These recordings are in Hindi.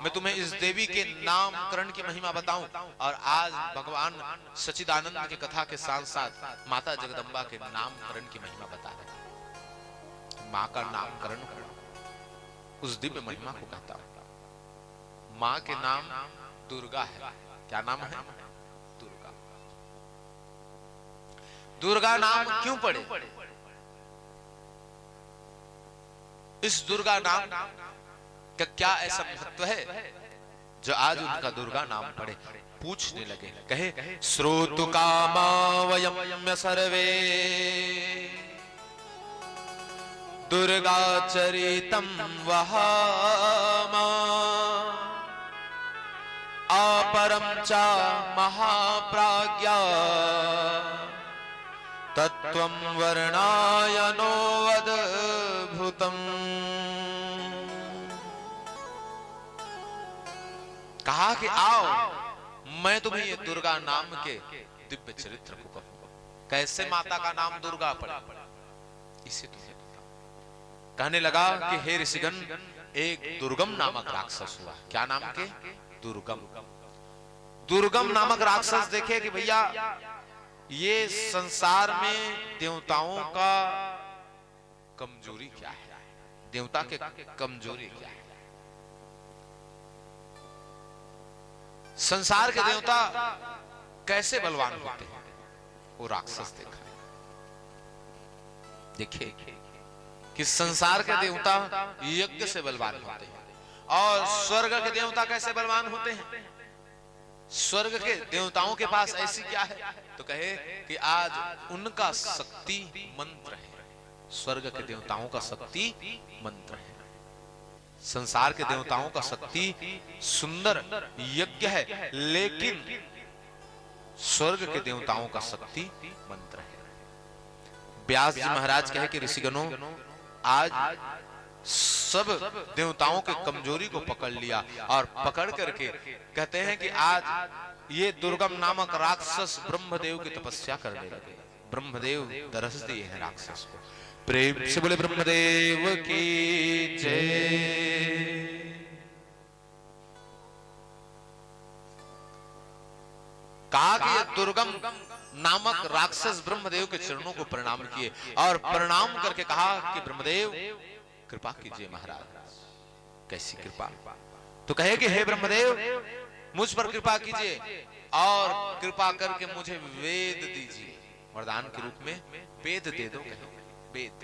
मैं तुम्हें इस देवी के नामकरण की महिमा बताऊं। और आज भगवान सच्चिदानंद की कथा के साथ साथ माता जगदम्बा के नामकरण की महिमा बता रहे हैं। माँ का नामकरण उस दिव्य महिमा को कहता हूं। माँ के नाम दुर्गा है। क्या नाम है? दुर्गा। दुर्गा नाम क्यों पड़े? इस दुर्गा नाम का क्या ऐसा महत्व है जो आज उनका दुर्गा नाम पड़े? पूछने लगे, कहे श्रोतु कामा वयम सर्वे दुर्गा चरितम वहामा अपरम च महाप्राज्ञा तत्वं वर्णायनो अद्भुतम्। कहा कि आओ मैं तुम्हें ये दुर्गा नाम के दिव्य चरित्र को कहूं। कैसे माता का नाम दुर्गा पड़ा इसे तुम्हें बताऊं। कहने लगा कि हे ऋषिगण, एक दुर्गम नामक राक्षस हुआ। क्या नाम के? दुर्गम। दुर्गम नामक राक्षस देखे कि भैया ये संसार में देवताओं का कमजोरी क्या है, देवता के कमजोरी क्या है। संसार के देवता कैसे बलवान होते हैं, वो राक्षस देखा। देखिए कि संसार के देवता यज्ञ से बलवान होते हैं और स्वर्ग के देवता कैसे बलवान होते हैं। स्वर्ग के देवताओं के पास ऐसी क्या है? तो कहे कि आज उनका शक्ति मंत्र है। स्वर्ग के देवताओं का शक्ति मंत्र है। संसार के देवताओं का शक्ति सुंदर यज्ञ है, लेकिन स्वर्ग के देवताओं का शक्ति मंत्र है। व्यास जी महाराज कहे कि ऋषिगणों, आज सब देवताओं के कमजोरी को पकड़ लिया और पकड़ करके कहते हैं कि आज ये दुर्गम नामक राक्षस ब्रह्मदेव की तपस्या करने लगे। ब्रह्मदेव दरस दिए हैं राक्षस को। प्रेम से बोले ब्रह्मदेव की जय। कहा कि ये दुर्गम नामक राक्षस ब्रह्मदेव के चरणों को प्रणाम किए और प्रणाम करके कहा कि ब्रह्मदेव कृपा कीजिए महाराज। कैसी कृपा? तो कहे कि हे ब्रह्मदेव, मुझ पर कृपा कीजिए और कृपा करके मुझे वेद दीजिए, वरदान के रूप में वेद दे दो। कहे वेद।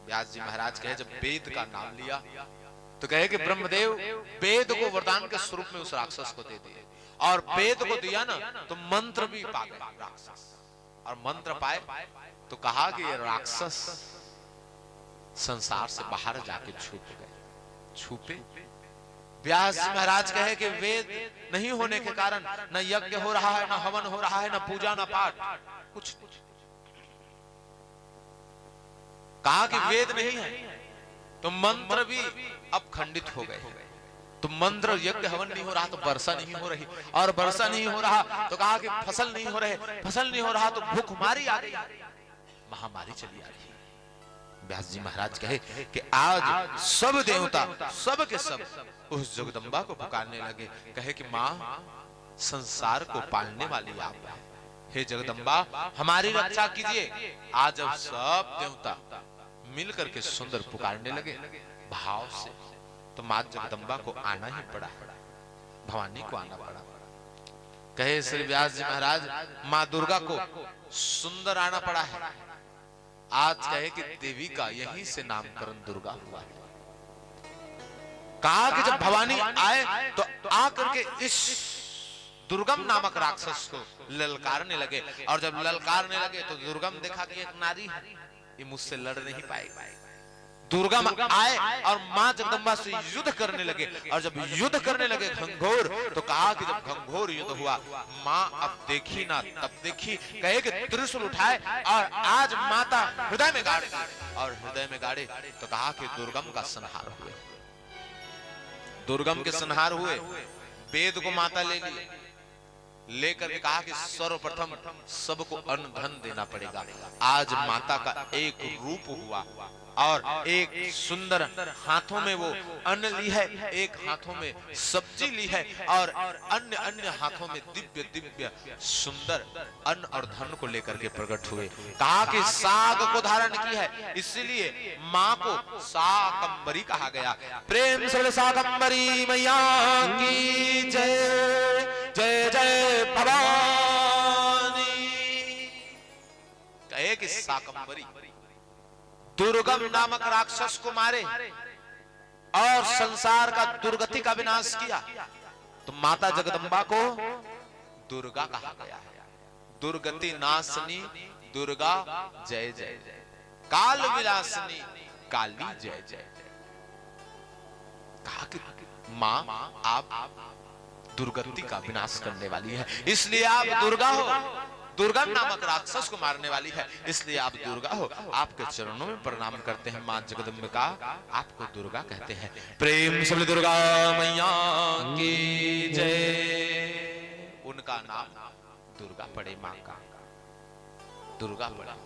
व्यास जी महाराज कहे जब वेद का नाम लिया तो कहे कि ब्रह्मदेव वेद को वरदान के स्वरूप में उस राक्षस को दे दिए और वेद को दिया ना तो मंत्र भी पा गया राक्षस। और मंत्र पाए तो कहा कि ये राक्षस संसार से बाहर जाके छुप गए। छुपे। व्यास जी महाराज कहे कि वेद नहीं होने के कारण न यज्ञ हो रहा है, न हवन हो रहा है, न पूजा, न पाठ, कुछ नहीं। कहा कि वेद नहीं है तो मंत्र भी अब खंडित हो गए। तो मंत्र यज्ञ हवन नहीं हो रहा तो वर्षा नहीं हो रही, और वर्षा नहीं हो रहा तो कहा कि फसल नहीं हो रहे, फसल नहीं हो रहा तो भूखमारी आ रही, महामारी चली आ रही। व्यास जी महाराज कहे कि आज सब देवता सब के सब उस जगदम्बा को पुकारने लगे। कहे कि माँ, संसार को पालने वाली आप है, हे जगदम्बा हमारी रक्षा कीजिए। आज अब सब देवता मिलकर के सुंदर पुकारने लगे भाव से, तो माँ जगदम्बा को आना ही पड़ा, भवानी को आना पड़ा। कहे श्री व्यास जी महाराज, माँ दुर्गा को सुंदर आना पड़ा है। आज कहे कि देवी का यहीं से नामकरण दुर्गा हुआ है। कहा कि जब भवानी आए तो आकर के इस दुर्गम नामक राक्षस को ललकारने लगे, और जब ललकारने लगे तो दुर्गम देखा कि एक नारी है, ये मुझसे लड़ नहीं पाएगी। दुर्गम आए और मां जगदम्बा से युद्ध करने लगे, और जब युद्ध करने लगे घंघोर, तो कहा कि जब घंघोर युद्ध हुआ, मां अब देखी ना तब देखी। कहे कि त्रिशूल उठाए और आज माता हृदय में गाड़े, और हृदय में गाड़े तो कहा कि दुर्गम का संहार हुए। दुर्गम के संहार हुए, वेद को माता ले ली, लेकर के कहा कि सर्वप्रथम सबको अन्न धन देना पड़ेगा। आज माता का एक रूप हुआ और एक सुंदर हाथों में वो अन्न ली है, एक हाथों में सब्जी ली है और अन्य अन्य हाथों में दिव्य दिव्य सुंदर अन्न और धन को लेकर के प्रकट हुए। कहा कि साग को धारण की है, इसलिए माँ को शाकंभरी कहा गया। प्रेम से शाकंभरी मैया की जय, जय जय भवानी। कहे कि शाकंभरी दुर्गम नामक राक्षस को मारे और संसार का दुर्गति का विनाश किया, तो माता जगदम्बा को दुर्गा कहा गया है। दुर्गति नाशनी दुर्गा जय जय जय, काल विलासनी काली जय जय। कहा कि मां आप दुर्गति का विनाश करने वाली है, इसलिए आप दुर्गा हो। दुर्गा नामक राक्षस को मारने वाली है, इसलिए आप दुर्गा हो। आपके चरणों में प्रणाम करते हैं मां जगदम्बिका, आपको दुर्गा कहते हैं। प्रेम से दुर्गा मैया की जय। उनका नाम दुर्गा पड़े, मां का दुर्गा पड़े।